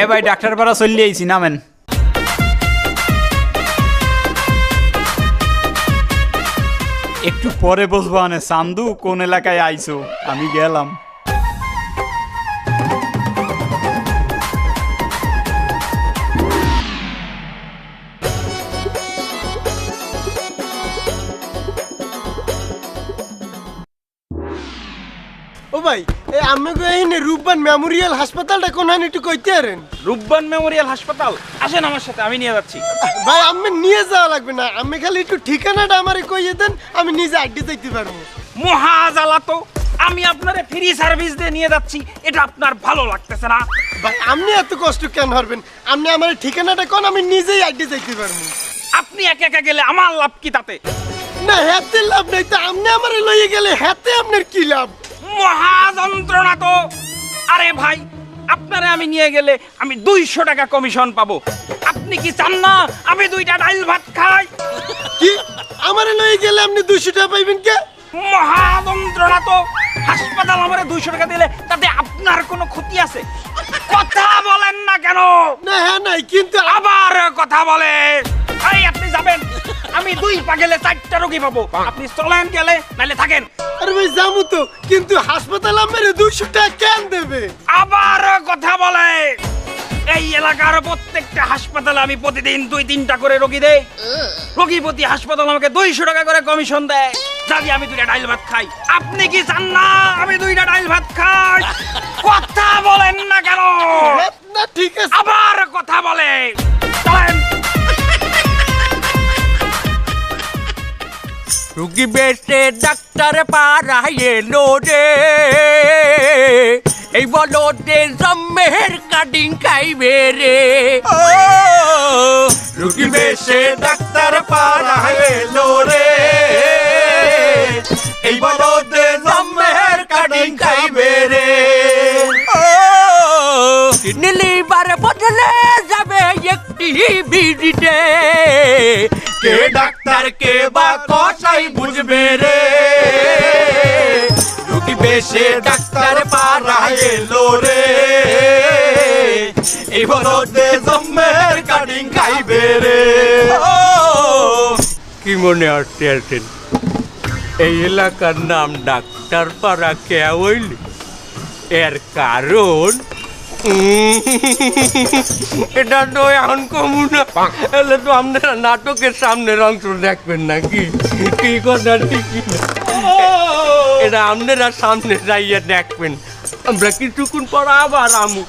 এ ভাই ডাক্তার পাড়া চলে আইছি, নামেন। একটু পরে বসবো। আনে চান্দু, কোন এলাকায় আইছো? আমি গেলাম। ও ভাই, এই আমি কইনি রূপবান মেমোরিয়াল হাসপাতালটা কোনখানে একটু কইতে পারেন? রূপবান মেমোরিয়াল হাসপাতাল, আসেন আমার সাথে, আমি নিয়ে যাচ্ছি। ভাই আমি নিয়ে যাওয়া লাগবে না, আমি খালি একটু ঠিকানাটা আমারে কইয়ে দেন, আমি নিজে আইডি দেখতে পারবো। মহাজালা তো, আমি আপনারে ফ্রি সার্ভিস দিয়ে নিয়ে যাচ্ছি, এটা আপনার ভালো লাগতেছে না? ভাই আপনি এত কষ্ট কেন করবেন? আপনি আমার ঠিকানাটা কোন, আমি নিজেই আইডি দেখতে পারবো। আপনি একা একা গেলে আমার লাভ কি তাতে? না হাতে লাভ নাই তো, আপনি আমারে লইয়ে গেলে হাতে আপনার কি লাভ? মহা যন্ত্রণা তো। আরে ভাই, আপনারে আমি নিয়ে গেলে আমি 200 টাকা কমিশন পাবো। আপনি কি চান না আমি 2টা ডাইল ভাত খাই? কি আমারে লইয়ে গেলে আপনি 200 টাকা পাইবেন কে? মহা যন্ত্রণা তো। হাসপাতাল আমারে 200 টাকা দিলে তাতে আপনার কোনো ক্ষতি আছে? কথা বলেন না কেন? না হ্যাঁ নাই, কিন্তু আবার কথা বলে। এই আপনি যাবেন, আমি 2 পা গেলে 4টা রোগী পাবো। আপনি চলেন গেলে, নাইলে থাকেন। আরে ভাই যাবো তো, কিন্তু হাসপাতাল আমারে 200 টাকা কেন দেবে? আবার কথা বলে। এই এলাকার প্রত্যেকটা হাসপাতালে আমি প্রতিদিন 2-3টা করে রোগী দেই। রোগী প্রতি হাসপাতাল আমাকে 200 টাকা করে কমিশন দেয়, যদি আমি 2টা ডাইল ভাত খাই। আপনি কি চান না আমি 2টা ডাইল ভাত খাই? কথা বলেন না কেন? না ঠিক আছে। আবার কথা বলে। চলেন। রুগী বেশে ডাক্তার পাড়ায় এলো রে, এই বলো যে জম্মের কাটিং খাইবে রে। রুগী বেশে ডাক্তার পাড়ায় এলো রে, এই বলো যে জম্মের কাটিং খাইবে রে। নীলিবার বদলে যাবে একটি ভিড়িতে, কে ডাক্তার কে বা কসাই বুঝবে রে। রুগী বেশে ডাক্তার পাড়ায় এলো রে, এই বলতে জম্মের কাটিং খাইবে রে। কি মনে আসতে আছেন? এই এলাকার নাম ডাক্তার পাড়া কে হইল? এর কারণ এটা তো এখন কমু না, এলে তো আপনারা নাটকের সামনের অংশ দেখবেন নাকি? কি কথা ঠিকই না, এটা আপনারা সামনে যাইয়া দেখবেন। আমরা কিছুক্ষণ পর আবার আমু।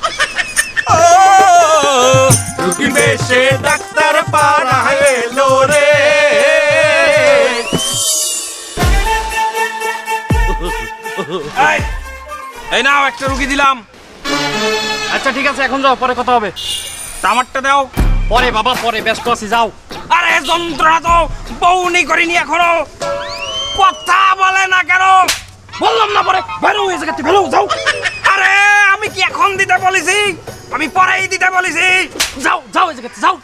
রুগী বেশে ডাক্তার পাড়ায় এলো রে। এই নাও, একটা রুগী দিলাম। আচ্ছা ঠিক আছে, এখন যাও, পরে কথা হবে। আমারটা দাও। পরে বাবা, পরে, ব্যস্ত আছি, যাও। আরে যন্ত্রণা তো, বউনি করিনি এখনো, কথা বলে না কেন? বললাম না পরে, বেরো হয়ে জায়গাতে, বেরো, যাও। আরে আমি কি এখন দিতে বলেছি? আমি পরেই দিতে বলেছি। যাও যাও, এই জায়গাতে যাও।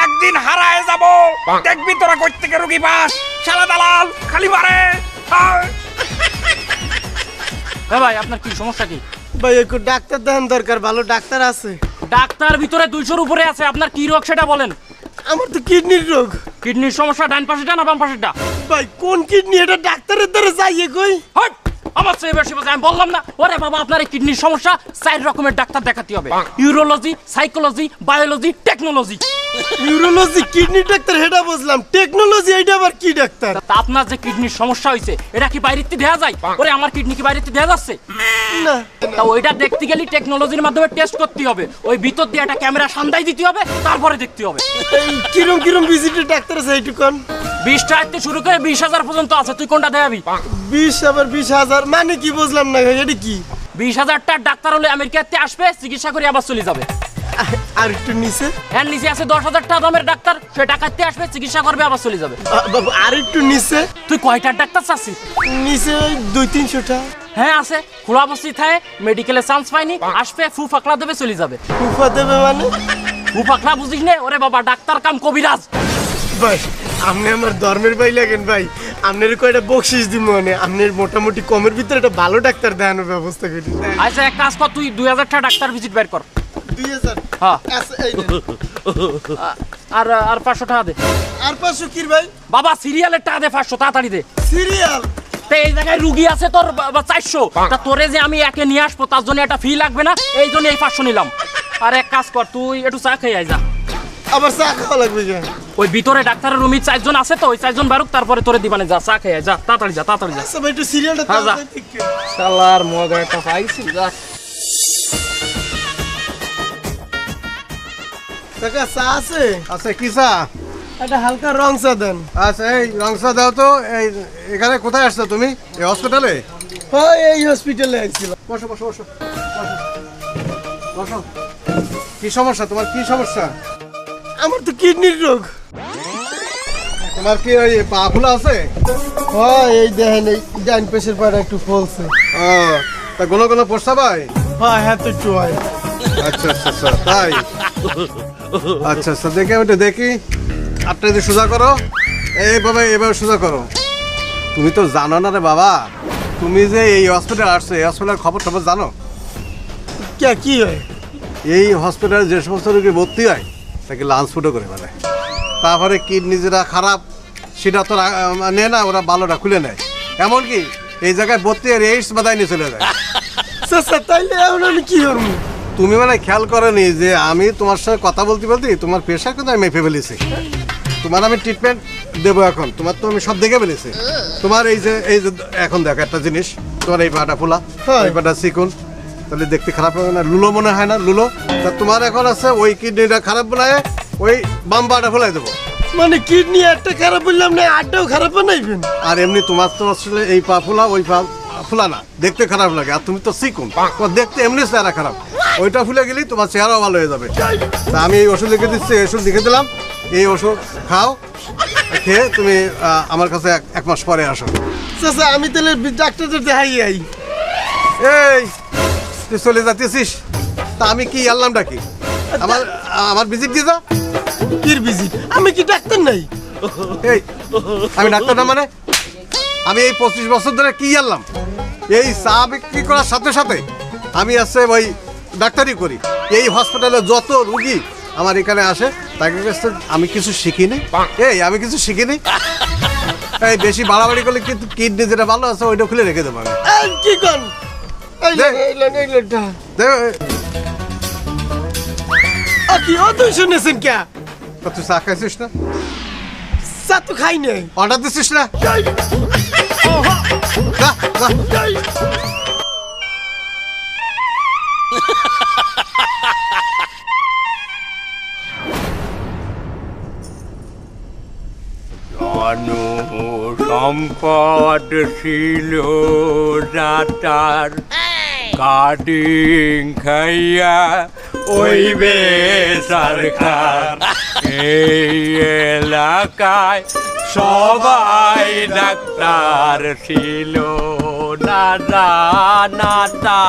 একদিন হারায় যাব, দেখবি তোরা কই থেকে রুগী পাস। শালা দালাল খালি মারে। হ্যাঁ ভাই, আপনার কি সমস্যা? কি ভাই একটু ডাক্তার দেখান দরকার, ভালো ডাক্তার আছে? ডাক্তার ভিতরে 200-র উপরে আছে। আপনার কি রোগ সেটা বলেন। আমার তো কিডনির রোগ। কিডনির সমস্যা ডান পাশেটা না বাম পাশেটা? ভাই কোন কিডনি? এটা ডাক্তারের দ্বারা যাইয়ে কই? হট! আমার চেয়ে বেশি বোঝে, আমি বললাম না? ওরে বাবা, আপনার এই কিডনির সমস্যা 4 রকমের ডাক্তার দেখাতে হবে: urology, psychology, biology, technology. Urology kidney doctor হেডা বুঝলাম, টেকনোলজি এইটা আবার কি ডাক্তার? তা আপনার যে কিডনির সমস্যা হয়েছে, এটা কি বাইরেতে দেয়া যায়? ওরে আমার কিডনি কি বাইরেতে দেয়া যাচ্ছে? না। তা ওইটা দেখতে গেলে টেকনোলজির মাধ্যমে টেস্ট করতে হবে। ওই ভিতর দিয়ে একটা ক্যামেরা সান্দাই দিতে হবে, তারপরে দেখতে হবে। এই কিরম কিরম ভিজিটের ডাক্তার আছে এইটুকুন? 20 টাকা থেকে শুরু করে 20,000 পর্যন্ত আছে। তুই কোনটা দেখাবি? 20 আবার 20,000 মানে কি বুঝলাম না, এটা কি? 20,000 টাকার ডাক্তার হলে আমেরিকাতে আসবে, চিকিৎসা করে আবার চলে যাবে। আর একটু নিচে? হ্যাঁ, নিচে আছে 10,000 টাকা দামের ডাক্তার, সে টাকাতে আসবে, চিকিৎসা করবে, আবার চলে যাবে। বাবু আর একটু নিচে? তুই কয়টার ডাক্তার চাচ্ছিস? নিচে ওই 200-300 টাকা। হ্যাঁ আছে, খোলা অবস্থায় থাকে, মেডিকেলে চান্স পাইনি, আসবে, ফু ফাকলা দেবে, চলে যাবে। ফুফা দেবে মানে? ফু ফাকলা বুঝিস না? ওরে বাবা, ডাক্তার কাম কবিরাজ। ভাই আপনি আমার ধর্মের ভাই লাগেন ভাই, আপনার কয়টা বকশিস দিব মানে, আপনার মোটামুটি কমের ভিতরে একটা ভালো ডাক্তার দেখানোর ব্যবস্থা করি। আচ্ছা এক কাজ কর, তুই 2000 টাকা ডাক্তার ভিজিট বের কর। 2000? হ্যাঁ। আচ্ছা, এই নেন। আর 500 টাকা দে। আর 500 কি ভাই? বাবা সিরিয়ালের টাকা দে 500, তাড়াতাড়ি দে। সিরিয়াল? তো এই জায়গায় রুগী আছে তোর 400, তা তোরে যে আমি একে নিয়ে আসবো তার জন্য একটা ফি লাগবে না, এই জন্য এই 500 নিলাম। আর এক কাজ কর, তুই একটু চা খেয়ে আয় যা। আবার চা খাওয়া লাগবে কেন? ওই ভিতরে ডাক্তারের রুমে 4 জন আছে তো, ওই 4 জন বারুক, তারপরে তোরে দিবানে যা, চা খেয়ে আয় যা, তাড়াতাড়ি যা, তাড়াতাড়ি যা। আচ্ছা ভাই, একটু সিরিয়ালটা হ্যাঁ, যা। তাড়াতাড়ি ঠিক করে। শালার মগা একটা পাইছি যা। কাকা চা আছে? আচ্ছা কি চা? একটা হালকা রং চা দেন। আচ্ছা এই রংসা দাও তো। এই এখানে কোথায় আসছো তুমি? এই হসপিটালে? হ্যাঁ, এই হসপিটালে আইছিলাম। বসো বসো বসো বসো বসো। কি সমস্যা তোমার? কি সমস্যা? আমার তো কিডনির রোগ। তোমার কি ওই পা ফুলা আছে? হ্যাঁ, এই দেখেন, এই ডাইন পাশের পাটা একটু ফলছে। ও, তা কোনো কোনো প্রস্তাব হয়? হ্যাঁ হ্যাঁ, তো একটু হয়। আচ্ছা আচ্ছা আচ্ছা তাই? আচ্ছা আচ্ছা দেখি, আমি একটু দেখি। আপনি যদি সোজা করো, এইভাবে এভাবে সোজা করো। তুমি তো জানো না রে বাবা, তুমি যে এই হসপিটাল আসছো, এই হসপিটালের খবর টবর জানো? কি হয়? এই হসপিটালে যে সমস্ত রোগী ভর্তি হয় তাকে লাঞ্চ ফুটো করে ফেলে। তারপরে কিডনি যেটা খারাপ সেটা তো নেয় না, ওরা ভালোটা খুলে নেয়। এমনকি এই জায়গায় ভর্তি আর এইডস বাধায় নিয়ে চলে যায়। স্যার তাইলে এখন আমি কি করবো? তুমি মানে খেয়াল করনি যে আমি তোমার সাথে কথা বলতে বলতে তোমার প্রেশার কিন্তু আমি মেপে ফেলেছি। তোমার আমি ট্রিটমেন্ট দেবো এখন। তোমার তো আমি সব দেখে ফেলেছি। তোমার এই যে এখন দেখো একটা জিনিস, তোমার এই পাটা ফোলা, এই পাটা চিকুন, তাহলে দেখতে খারাপ হবে না? লুলো মনে হয় না? লুলো। তা তোমার এখন আছে ওই কিডনিটা খারাপ বলে ওই বাম পাটা ফোলাই দেবো। মানে কিডনি একটা খারাপ বললাম না, আটটাও খারাপ বানাইবেন? আর এমনি তোমার তো আসলে এই পা ফোলা, ওই পা ফোলা না, দেখতে খারাপ লাগে। আর তুমি তো চিকুন, তোমার দেখতে এমনি চেহারা খারাপ। ওইটা ফুলে গেলেই তোমার চেহারাও ভালো হয়ে যাবে। তা আমি এই ওষুধ লিখে দিচ্ছি, এই ওষুধ লিখে দিলাম। এই ওষুধ খাও, খেয়ে তুমি আমার কাছে 1 মাস পরে আসো। চাচা আমি তাহলে ডাক্তারদের দেখাই আই। এই তুই চলে যাচ্ছিস, তা আমি কি আনলামটা কি? আমার ভিজিট দিয়ে যাও। কির ভিজিট? আমি কি ডাক্তার নাই? এই আমি ডাক্তার না মানে? আমি এই 25 বছর ধরে কি আনলাম? এই চা বিক্রি করার সাথে সাথে আমি আছে ওই ডাক্তারি করি। এই হসপিটালে যত রুগী আমার এখানে আসে তাকে কাছে আমি কিছু শিখিনি। আমি কিছু শিখিনি। এই বেশি বাড়াবাড়ি করলে কিন্তু কিডনি যেটা ভালো আছে ওইটা খুলে রেখে দেবো আমি। কি কন? দে। কি অত শুনেছেন কে? তুই চা খাইছিস না? চা তো খাই নাই। অর্ডার দিছিস না? যা, যা। সম্পদ ছিল যাতার, কাটিং খাইয়া ওই সরকার। এই এলাকায় সবাই ডাক্তার ছিল না জানাতা।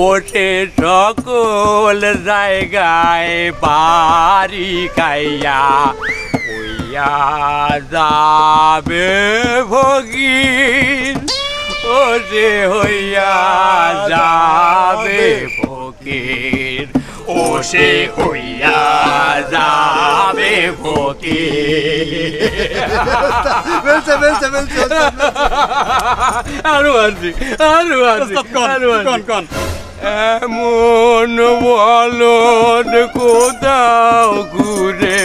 ওঠে সকল জায়গায় বাড়ি খাইয়া হইয়া যাবে ভগির। ওরে হইয়া যাবে ফকির, ও সে হইয়া যাবে ফকির। আরো আছে, আরো আছে, আরো আছে। এমন বলদ কোথাও ঘুরে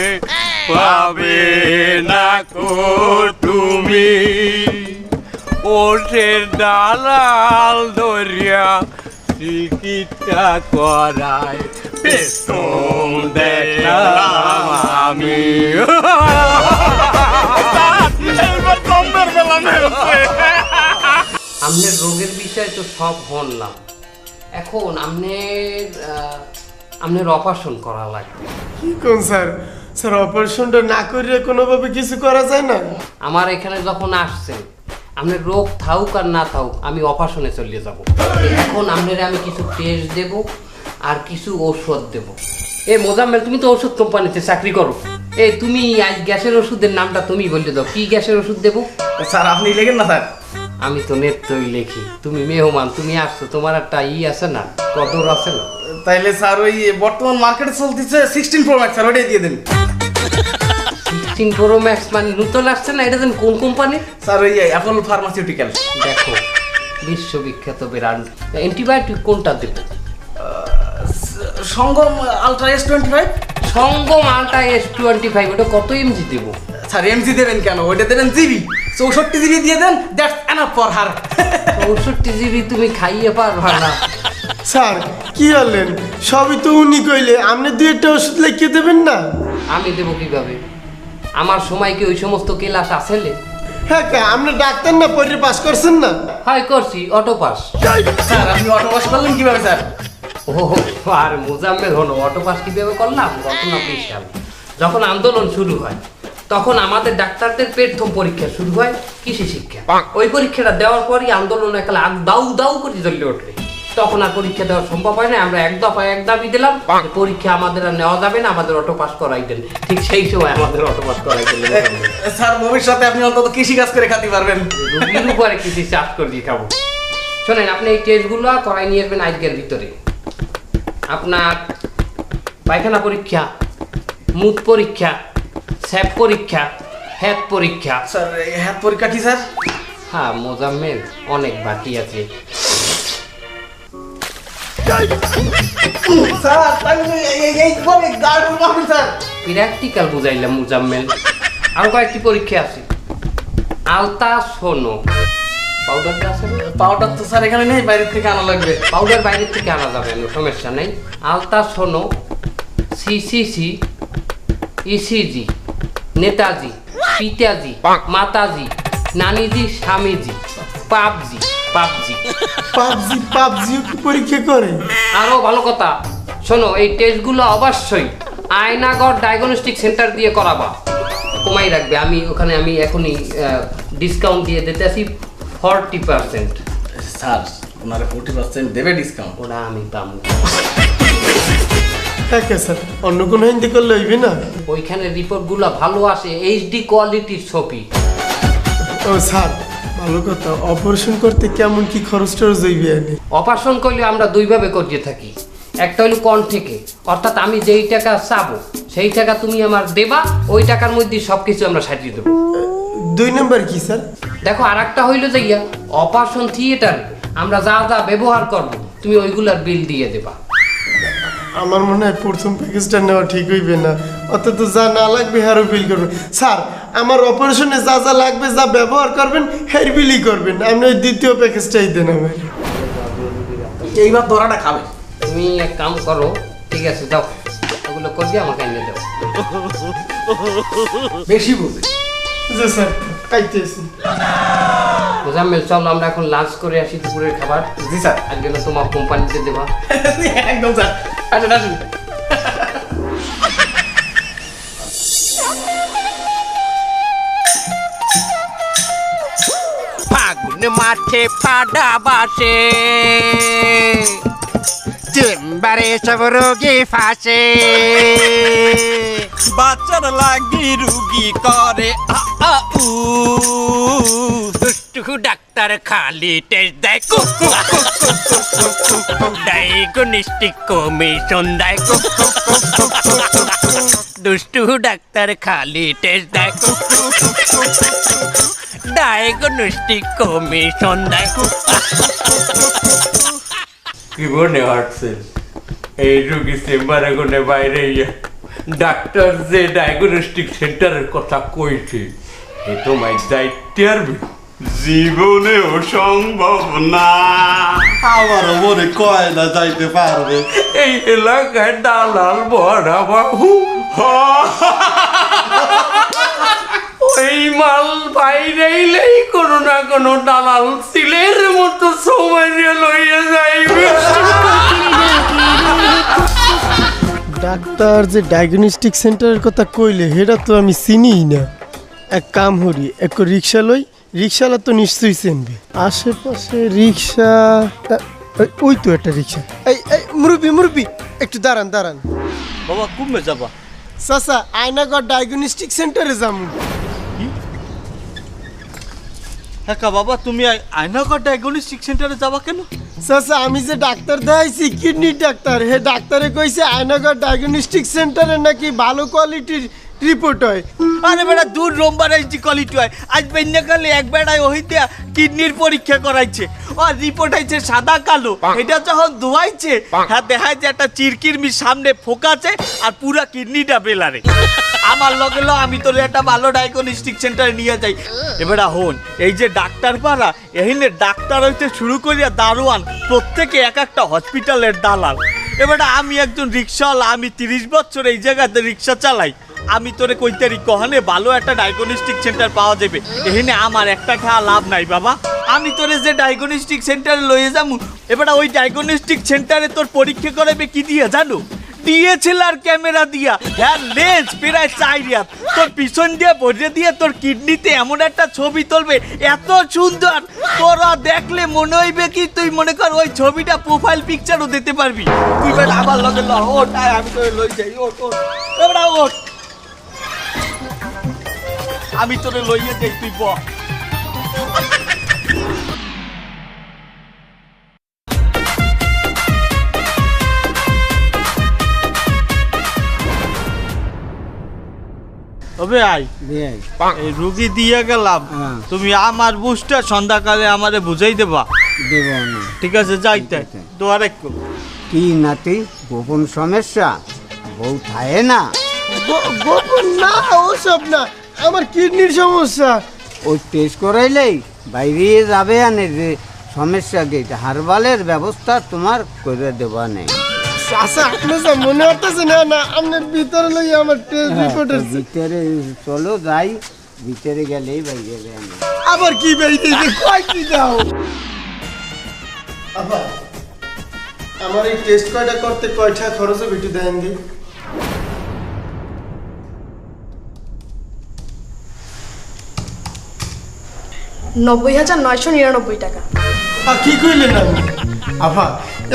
পাবে না কো তুমি। ওঠের দালাল দরিয়া চিকিৎসা করায় পেছন দেখলাম আমি। আপনার রোগের বিষয়ে তো সব শুনলাম। এখন আপনার অপারেশন করা লাগবে। কি কোন স্যার? স্যার অপারেশনটা না করিয়ে কোনোভাবে কিছু করা যায় না? আমার এখানে যখন আসছেন, আপনার রোগ থাকুক আর না থাকুক, আমি অপারেশনে চলে যাব। এখন আপনার আমি কিছু টেস্ট দেব আর কিছু ঔষধ দেব। মোজাম্মেল, তুমি তো ঔষধ কোম্পানিতে চাকরি করো, এই তুমি আজ গ্যাসের ওষুধের নামটা তুমি বললে দাও, কি গ্যাসের ওষুধ দেবো? স্যার আপনি লেখেন না স্যার। আমি তো নেত্রই লেখি, তুমি মেহমান, তুমি আসছো, তোমার একটা আছে না, কদর আছে না? তাইলে স্যার ওই বর্তমান মার্কেটে চলতেছে 16 প্রো ম্যাক্স, স্যার ওইটাই দিয়ে দেন। 16 প্রো ম্যাক্স মানে নতুন আসছে না, এটা দেন কোন কোম্পানি? স্যার ওই অ্যাপল ফার্মাসিউটিক্যাল। দেখো বিশ্ববিখ্যাত ব্র্যান্ড। অ্যান্টিবায়োটিক কোনটা দেবো? সঙ্গম আলট্রা S25। সঙ্গম আলট্রা S25, ওটা কত এমজি দেবো? স্যার এমজি দেবেন কেন, ওইটা দেবেন জিবি, 64 জিবি দিয়ে দেন, that's enough for her. 64 GB তুমি খাইয়ে পারবা না। স্যার কি হলেন, সবই তো উনি কইলে, আপনি দুই একটা ওষুধ লিখে দেবেন না? আমি দেবো কিভাবে? আমার সময় কি ওই সমস্ত ক্লাস আসলে? হ্যাঁ কা আপনি ডাক্তার না, পরীক্ষা পাস করছেন না? হয় করছি, অটো পাস। স্যার আপনি অটো পাস করলেন কিভাবে স্যার? ও আর মোজাম্মেল হলো, অটো পাস কিভাবে করলাম? ঘটনা বিশাল। যখন আন্দোলন শুরু হয় তখন আমাদের ডাক্তারদের প্রথম পরীক্ষা শুরু হয় কৃষি শিক্ষা। ওই পরীক্ষাটা দেওয়ার পরই আন্দোলন একালে দাউ দাউ করে জ্বলে ওঠে। তখন আর পরীক্ষা দেওয়া সম্ভব হয় না, আমরা এক দফায় এক দাবি দিলাম, পরীক্ষা আমাদের আর নেওয়া যাবে না, আমাদের অটো পাস করাই দেন। ঠিক সেই সময় আমাদের অটো পাস করাই দিলেন। স্যার ভবিষ্যতে আপনি অন্তত কৃষি কাজ করে খাতে পারবেন। রুগীর উপরে কৃষি চাষ করে দিয়ে খাবো। শোনেন, আপনি এই টেস্টগুলো করাই নিয়ে আসবেন আজকের ভিতরে। আপনার পায়খানা পরীক্ষা, মুখ পরীক্ষা, স্যাপ পরীক্ষা, হেড পরীক্ষা। স্যার হ্যাঁ পরীক্ষা কি স্যার? হ্যাঁ মোজাম্মেল, অনেক বাকি আছে। স্যার তাহলে এইভাবে গার্ড মারবেন স্যার? প্র্যাকটিক্যাল বুঝাইলাম মোজাম্মেল। আর কয়েকটি পরীক্ষা আছে। আলতা সোনো পাউডারটা আছে না? পাউডার তো স্যার এখানে নেই, বাইরে থেকে আনা লাগবে। পাউডার বাইরে থেকে আনা যাবে না, সমস্যা নেই। আলতা সোনো, সিসিসি, ইসিজি, নেতাজি, পিতাজি, মাতাজি, নানিজি, স্বামীজি, পাবজি। পাবজিও কি পরীক্ষা করে? আরো ভালো কথা শোনো, এই টেস্টগুলো অবশ্যই আয়নাগড় ডায়াগনস্টিক সেন্টার দিয়ে করাবা। কমাই রাখবে, আমি এখনই ডিসকাউন্ট দিয়ে দিতে আসি 40%। স্যার ওনারে 40% দেবে ডিসকাউন্ট? ওরা আমি পাবো। হ্যাঁ স্যার, অন্য কোনো হিন্দি করলে হইবে না? ওইখানে রিপোর্টগুলো ভালো আসে, এইচডি কোয়ালিটির ছবি। ও স্যার ভালো কথা, অপারেশন করতে কেমন কি খরচ টরচ হইবে? অপারেশন করলে আমরা দুইভাবে করিয়ে থাকি। একটা হলো থেকে, অর্থাৎ আমি যেই টাকা চাবো সেই টাকা তুমি আমার দেবা, ওই টাকার মধ্যে সবকিছু আমরা সাজিয়ে দেবো। 2 নাম্বার কি স্যার? দেখো, আর একটা হইলো যে অপারেশন থিয়েটার, আমরা যা যা ব্যবহার করব তুমি ওইগুলার বিল দিয়ে দেবা। আমার মনে হয় প্রথম প্যাকেজটা নেওয়া ঠিক হইবে না, অত যা না লাগবে হ্যারও বিল করবেন। স্যার আমার অপারেশনে যা যা লাগবে, যা ব্যবহার করবেন হের বিলই করবেন, আপনি ওই দ্বিতীয় প্যাকেজটাই দেন আমার। এইবার ধরাটা খাবে। তুমি এক কাম করো, ঠিক আছে, দাও ওগুলো করে দিয়ে আমাকে এনে দাও। বেশি বুঝে। জি স্যার, খাইতেছি। মোজাম্মেল, চলো আমরা এখন লাঞ্চ করে আসি, দুপুরের খাবার। জি স্যার। আজকে না তোমার কোম্পানিতে দেবা। একদম স্যার, আসেন আসেন। ফাগুন মাঠে ফাডা বাসে, চেম্বারে সব রোগী ফাঁসে, বাচ্চার লাগি রুগী করে আ আ উ, দুষ্টু ডাক্তার খালি টেস্ট দেয়, ডায়াগনস্টিক কমিশন দেয়, দুষ্টু ডাক্তার খালি টেস্ট দেয়, ডায়াগনস্টিক কমিশন দেয়। কি মনে হচ্ছে এই রোগী চেম্বারে কোনে বাইরে ডাক্তার যে ডায়াগনস্টিক সেন্টারের কথা কইছে এ তোমায় দায়িত্ব আরবি? জীবনেও সম্ভব না। আমারও মনে কয় না যাইতে পারবে। এই এলাকায় দালাল বড়া বাবু, ওই মাল বাইরেইলেই কোনো না কোনো দালাল সিলের মতো সময় লইয়া যাইবে। ডাক্তার যে ডায়াগনস্টিক সেন্টারের কথা কইলে সেটা তো আমি চিনিই না। এক কাম করি, এক রিক্সা লই, রিক্সাওয়ালা তো নিশ্চয়ই চিনবে। আশেপাশে রিক্সা, ওই তো একটা রিক্সা। এই মুরব্বি একটু দাঁড়ান। বাবা কমে যাবা। চাচা আয়নাগর ডায়াগনস্টিক সেন্টারে যাবো। হ্যাঁ বাবা, তুমি আয়নাগর ডায়াগনস্টিক সেন্টারে যাবা কেন? চাচা আমি যে ডাক্তার দেখাইছি কিডনির ডাক্তার, হে ডাক্তারে কইছে আয়নাগর ডায়াগনস্টিক সেন্টারে নাকি ভালো কোয়ালিটির রিপোর্ট হয়। আরে বেটা দূর রোমবার আইছি কোয়ালিটি হয়। আজ বেন্যাকালে এক বেড়ায় ওহিতে কিডনির পরীক্ষা করাইছে, ও রিপোর্ট আইছে সাদা কালো। এটা যখন ধোয়াইছে হ্যাঁ দেখায় যে একটা চিরকিরমির সামনে ফোকাছে আর পুরা কিডনিটা বেলারে। আমার লগে ল আমি তোর একটা ভালো ডায়াগনস্টিক সেন্টারে নিয়ে যাই। এবারে হন, এই যে ডাক্তার পাড়া এখানে ডাক্তার হইতে শুরু করিয়া দারোয়ান প্রত্যেকে এক একটা হসপিটালের দালাল। এবারে আমি একজন রিক্সাওয়ালা, আমি 30 বছর এই জায়গাতে রিক্সা চালাই। আমি তোরে কইতারি কহনে ভালো একটা ডায়াগনস্টিক সেন্টার পাওয়া যাবে, এখানে আমার একটা খাওয়া লাভ নাই বাবা। আমি তোরে যে ডায়াগনস্টিক সেন্টারে লইয়ে যাবো, এবারে ওই ডায়াগনস্টিক সেন্টারে তোর পরীক্ষা করাবে কি দিয়ে জানো? DSLR ক্যামেরা দিয়া, হ্যাঁ লেন্স প্রায় 4 হাত, তোর পিছন দিয়ে ভরে দিয়ে তোর কিডনিতে এমন একটা ছবি তুলবে এত সুন্দর, তোরা দেখলে মনে হইবে কি তুই মনে কর ওই ছবিটা প্রোফাইল পিকচারও দিতে পারবি। তুই বেটা আমার লগে ল, ওঠ আমি তোরে লই যাই, ওঠ ওঠ এবারে ওঠ, আমি তোরে লইয়ে যাই, তুই ব। তবে আই এই রুগী দিয়ে গেলাম, তুমি আমার বুঝটা সন্ধ্যাকালে আমারে বুঝাই দেবা। দেব না। ঠিক আছে যাইতে তো আরেকটু। কি নাতি গোপন সমস্যা? বউ থায়ে না? গোপন না, ওসব না, আমার কিডনির সমস্যা। ওই টেস্ট করাইলেই বাইরে যাবে আনে যে সমস্যা গেছে, হারবালের ব্যবস্থা তোমার করে দেওয়া নেই। চাচা আপনি যা মনে হতেছে না না আপনার ভিতরে লই আমার টেস্ট রিপোর্টের ভিতরে চলো যাই, ভিতরে গেলেই বাইরে আনে। আবার কি বেরিয়ে কয় কি দাও। আবার আমার এই টেস্ট কয়টা করতে কয়টা খরচ হবে একটু দেন দি। 90,999 টাকা। কি কইলেন আপনি? আভা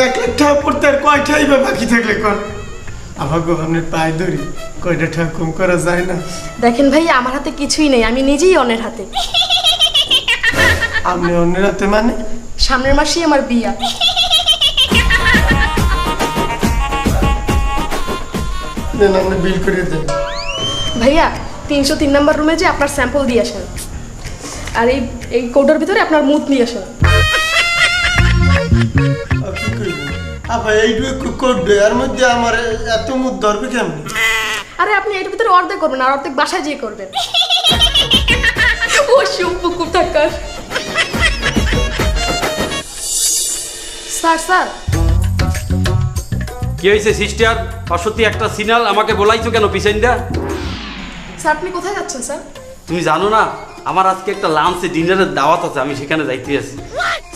1 লাখ টাকা পড়তে আর কয়টাই বা বাকি থাকলে কর। আভা গো আপনার পায়ে ধরি, কয়টা টাকা কম করা যায় না? দেখেন ভাই আমার হাতে কিছুই নেই, আমি নিজেই অন্যের হাতে। আপনি অন্যের হাতে মানে? সামনের মাসেই আমার বিয়া। দেন আপনি বিল করে দেন। ভাইয়া 303 নম্বর রুমে যে আপনার স্যাম্পল দিয়ে আসেন, আর এই কোডের ভিতরে আপনার মুখ নিয়ে আসেন। কি কইলেন? আভা এইটুকু করবে এর মধ্যে আমার এত মুখ ধরবে কেমন? আরে আপনি এটার ভিতরে অর্ধেক করবেন আর অর্ধেক বাসায় যেয়ে করবেন। ও শুভ কোথাকার। স্যার স্যার কি হয়েছে সিস্টার? অসত্যি একটা সিগন্যাল আমাকে বলাইছো কেন পিছন দা? স্যার আপনি কোথায় যাচ্ছেন স্যার? তুমি জানো না আমার আজকে একটা লাঞ্চে ডিনারের দাওয়াত আছে, আমি সেখানে যাইতে আছি।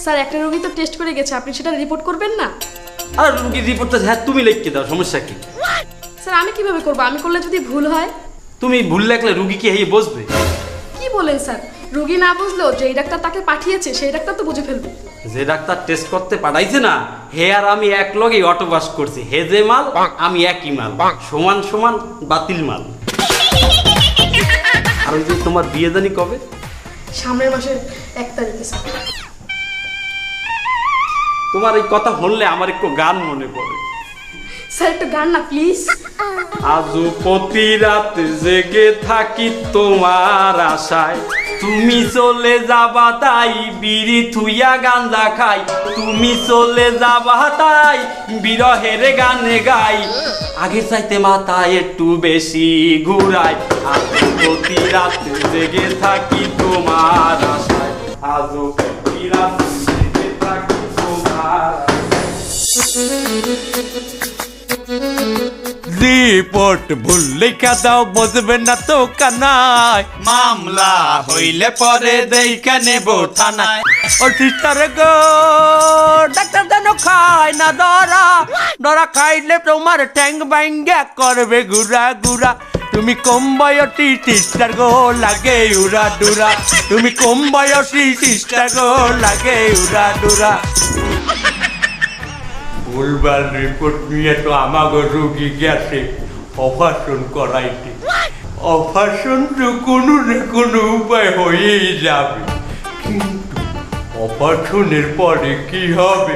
স্যার একটা রোগী তো টেস্ট করে গেছে, আপনি সেটা রিপোর্ট করবেন না? আর রুগীর রিপোর্টটা হ্যাঁ তুমি লিখে দাও, সমস্যা কি? স্যার আমি কিভাবে করব? আমি করলে যদি ভুল হয়? তুমি ভুল লেখলে রুগী কি হেয়ে বসবে? কি বলেন স্যার? রোগী না বুঝলেও যেই ডাক্তার তাকে পাঠিয়েছে সেই ডাক্তার তো বুঝে ফেলবে। যে ডাক্তার টেস্ট করতে পাঠাইছে না হে আর আমি এক লগেই অটো পাস করছি, হে যে মাল আমি একই মাল, সমান সমান বাতিল মাল। আর ওই যে তোমার বিয়ে জানি কবে? সামনের মাসের 1 তারিখে স্যার। তোমার এই কথা শুনলে আমার একটু গান মনে পড়ে। স্যার একটু গান না প্লিজ। আজও প্রতি রাত জেগে থাকি তোমার আশায়, তুমি চলে যাবা তাই বিড়ি থুইয়া গাঞ্জা খাই, তুমি চলে যাবা তাই বিরহের গানে গাই, আগে চাইতে মাথায় একটু বেশি ঘুরাই, আজও প্রতি রাত জেগে থাকি তোমার আশায়, আজও প্রতি রাত জেগে থাকি তোমার। রিপোর্ট ভুল লেখা দাও, বুঝবে না তো কানায়, মামলা হইলে পরে দেখা নেব থানায়। ও সিস্টার গো ডাক্তার যেন খায় না ধরা, ধরা খাইলে তোমার ট্যাং ব্যাঙ্গা করবে গুড়া গুড়া, তুমি কম বয়সী সিস্টার গো লাগে উড়া ডুরা, তুমি কম বয়সী সিস্টার গো লাগে উড়া ডুরা। ভুলবার রিপোর্ট নিয়ে তো আমাকে রুগী গেছে, অপারেশন করাইতে। অপারেশন তো কোনো না কোনো উপায় হয়েই যাবে, কিন্তু অপারেশনের পরে কি হবে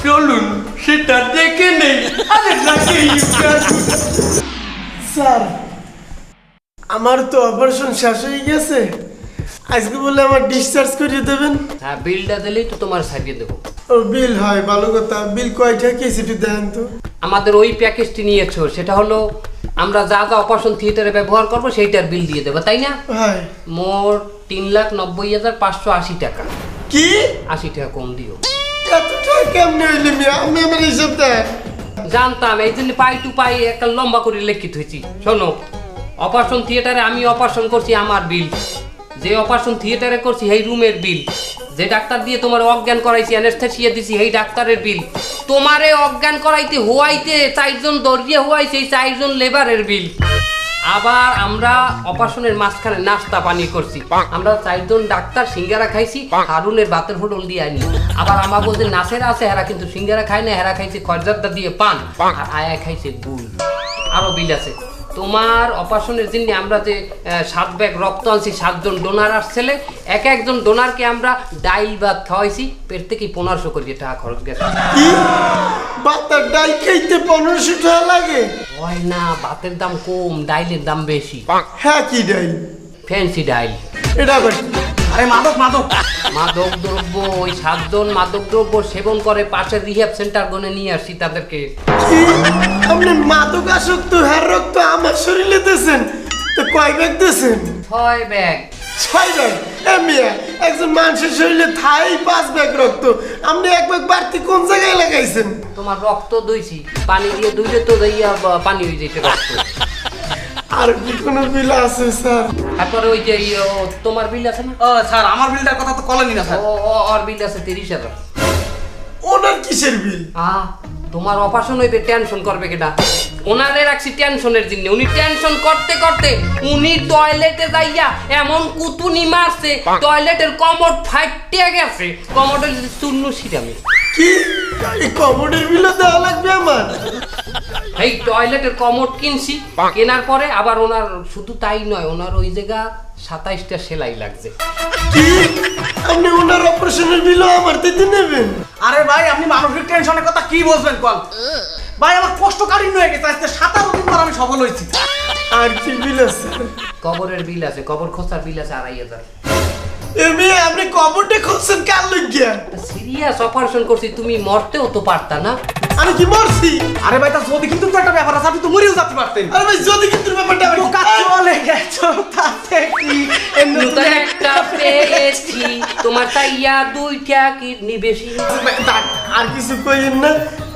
চলুন সেটা দেখে নেই। আরে নাকি স্যার আমার তো অপারেশন শেষ হয়ে গেছে, আজকে বলে আমার ডিসচার্জ করিয়ে দেবেন। হ্যাঁ, বিলটা দিলেই তো তোমার সারিয়ে দেবো। ও বিল হয়, ভালো কথা। বিল কয়টা কেসিটি দেন তো? আমাদের ওই প্যাকেজটি নিয়েছো, সেটা হলো আমরা যা যা অপারেশন থিয়েটারে ব্যবহার করবো সেইটার বিল দিয়ে দেবো, তাই না? হয় মোট 3,90,580 টাকা। কি 80 টাকা কম দিও। এত টাকা কেমনে হইলে মিয়া? আমি আমার হিসাব দেন। জানতাম, এই জন্য পাই টু পাই একটা লম্বা করে লিখিত হয়েছি। শোনো, অপারেশন থিয়েটারে আমি অপারেশন করছি, আমার বিল। যে অপারেশন থিয়েটারে করছি সেই রুমের বিল। যে ডাক্তার দিয়ে তোমার অজ্ঞান করাইছি, অ্যানেস্থেসিয়া দিছি, সেই ডাক্তারের বিল। তোমারে অজ্ঞান করাইতে হওয়াইতে 4 জন দর্জিয়া হওয়াইছে, এই 4 জন লেবারের বিল। আবার আমরা অপারেশনের মাঝখানে নাস্তা পানি করছি, আমরা 4 জন ডাক্তার সিঙ্গারা খাইছি, হারুনের ভাতের হোটেল দিয়ে আনি। আবার আমার বলতে নাচেরা আছে, হেরা কিন্তু সিঙ্গারা খায় না, হেরা খাইছে খরজাদা দিয়ে পান, আর আয়া খাইছে গুল। আরো বিল আছে। তোমার অপারেশনের জন্য আমরা যে 7 ব্যাগ রক্ত আনছি, 7 জন ডোনার আসছিলে, এক একজন ডোনারকে আমরা ডাইল ভাত খাওয়াইছি, পেট থেকে 1500 করে টাকা খরচ গেছে। কি ভাতের ডাল খাইতে 1500 টাকা লাগে? হয় না, ভাতের দাম কম, ডাইলের দাম বেশি। হ্যাঁ, কি ডাল? ফ্যান্সি ডাইল। এটা আবার কি? আরে মাদক মাদক মাদক দ্রব্য, ওই 7 জন মাদক দ্রব্য সেবন করে, পাশের রিহ্যাব সেন্টার গনে নিয়ে আসছি তাদেরকে। কি আপনি মাদক আসক্ত হ্যার রক্ত আমার শরীরে দিয়েছেন? তো কয় ব্যাগ দিয়েছেন? 6 ব্যাগ। 6 ব্যাগ? এ মিয়া, একজন মানুষের শরীরে থাই 5 ব্যাগ রক্ত, আপনি 1 ব্যাগ বাড়তি কোন জায়গায় লাগাইছেন? তোমার রক্ত দইছি, পানি দিয়ে দুইলে তো যাইয়া পানি হয়ে যেতে রক্ত। আর কি কোনো বিল আছে স্যার? তারপরে ওই যে তোমার বিল আছে না? ও স্যার, আমার বিলটার কথা তো কলেনি না স্যার। ওর বিল আছে 30,000। ওনার কিসের বিল? তোমার অপারেশন হইবে, টেনশন করবে কেটা? ওনারে রাখছি টেনশনের জন্য। উনি টেনশন করতে করতে উনি টয়লেটে যাইয়া এমন কুতুনি মারছে, টয়লেটের কমোড ফাইটে গেছে, কমোডের চূর্ণ ছিটামি। কি এই কমোডের বিলও দেওয়া লাগবে আমার? এই টয়লেটের কমোড কিনছি, কেনার পরে আবার ওনার শুধু তাই নয়, ওনার ওই জায়গা 27টা সেলাই লাগছে। কি আপনি ওনার অপারেশনের বিলও আমার দিতে নেবেন? আরে ভাই, আপনি মানসিক টেনশনের কথা কি বলবেন কল? ভাই আমার কষ্ট কাঠিন্য হয়ে গেছে, আজকে 17 দিন পর আমি সফল হয়েছি। আর কি বিল আছে? কবরের বিল আছে, কবর খোঁচার বিল আছে 2,500। এমনি আপনি কবরটা খুঁজছেন কার লাগিয়া? সিরিয়াস অপারেশন করছি, তুমি মরতেও তো পারতা না। আমি কি মরছি? আরে ভাই, তা যদি কিন্তু তো একটা ব্যাপার আছে, আপনি তো মরেও যেতে পারতেন। আরে ভাই, যদি কিন্তু ব্যাপারটা আবার বোকা চলে গেছো, তাতে কি? নতুন একটা পেয়েছি, তোমার তাইয়া 2টা কিডনি বেশি। আর কিছু কইেন না,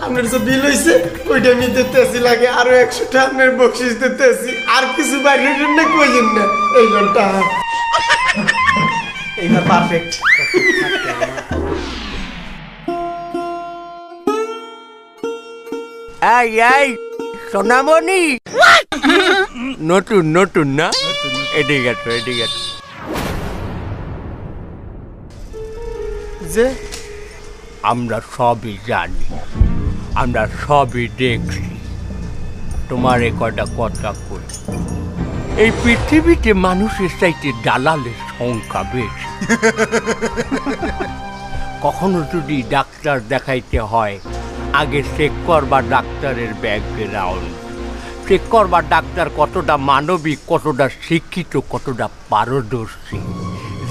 আপনার যে বিল হইছে ওইটা আমি দিতেছি, লাগে আরো 100 টাকা আপনার বকশিস দিতেছি। আর কিছু বাইরে না কইেন না, এই ঘন্টা এইবার পারফেক্ট। এই সোনামণি, নতুন নতুন না? এদিকে গেছো, এদিকে গেছো। যে আমরা সবই জানি, আমরা সবই দেখছি। তোমার কয়টা কথা কই, এই পৃথিবীতে মানুষের চাইতে দালালের সংখ্যা বেশি। কখনো যদি ডাক্তার দেখাইতে হয়, আগে চেক করবা ডাক্তারের ব্যাকগ্রাউন্ড, চেক করবা ডাক্তার কতটা মানবিক, কতটা শিক্ষিত, কতটা পারদর্শী।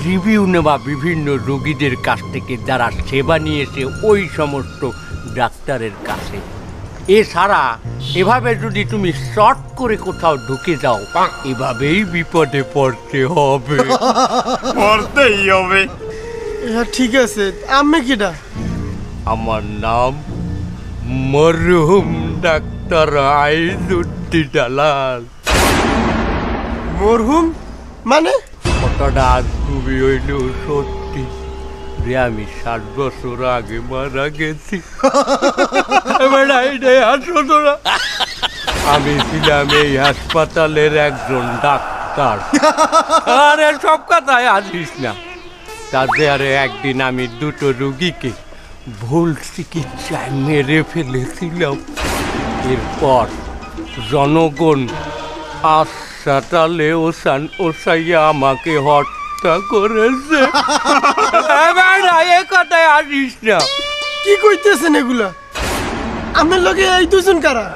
রিভিউ নেওয়া বিভিন্ন রোগীদের কাছ থেকে যারা সেবা নিয়েছে ওই সমস্ত ডাক্তারের কাছে। এছাড়া এভাবে যদি তুমি শর্ট করে কোথাও ঢুকে যাও, এভাবেই বিপদে পড়তে হবে। পড়তেই হবে। হ্যাঁ ঠিক আছে, আমি কিটা? আমার নাম মরহুম ডাক্তার আইজুদ্দিন দালাল। মরহুম মানে? কথাটা আজ খুবই হইল সত্যি যে আমি 7 বছর আগে মারা গেছি। আমি ছিলাম এই হাসপাতালের একজন ডাক্তার। আরে সব কথায় আসিস না। তাতে আরে একদিন আমি 2টো রুগীকে ভুল চিকিৎসায় মেরে ফেলেছিলাম। এরপর জনগণ আশাটালে ওসাইয়া আমাকে হত্যা করেছে। এ কথায় আসিস না। কি কইতেছেন এগুলা? আমার লগে এই দুজন কারা?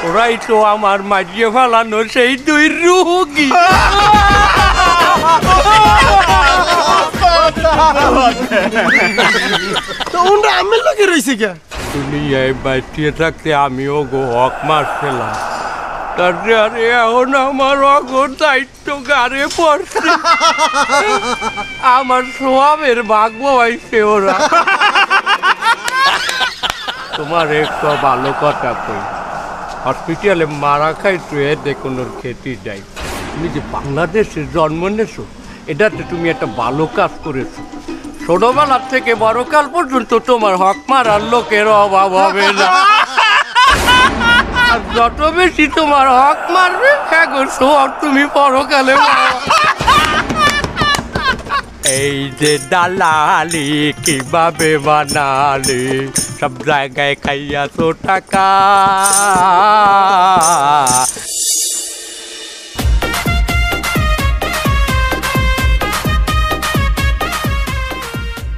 ওরাই তো আমার মাঝিয়ে ফেলানো সেই দুই রুগী। তো ওরা আমার লগে রইছে কে? দুনিয়ায় বাঁচিয়ে থাকতে আমিও হক মারছিলাম, তারপরে আরে এখন আমার অগর দায়িত্ব গাড়ে পড়ছে। আমার সোয়াবের ভাগ্য হয়েছে ওরা। তোমার একটু ভালো কথা কই, হসপিটালে মারা খাইছো এতে কোনো খেতে যাই। তুমি যে বাংলাদেশে জন্ম নেছো, এটাতে তুমি একটা ভালো কাজ করেছো। ছোটবেলার থেকে বড়কাল পর্যন্ত তোমার হক মারার লোকের অভাব হবে না। আর যত বেশি তোমার হক মারবে এখন সব তুমি পরকালে এই যে দালালি কিভাবে বানালি, সব জায়গায় খাইয়াছো টাকা।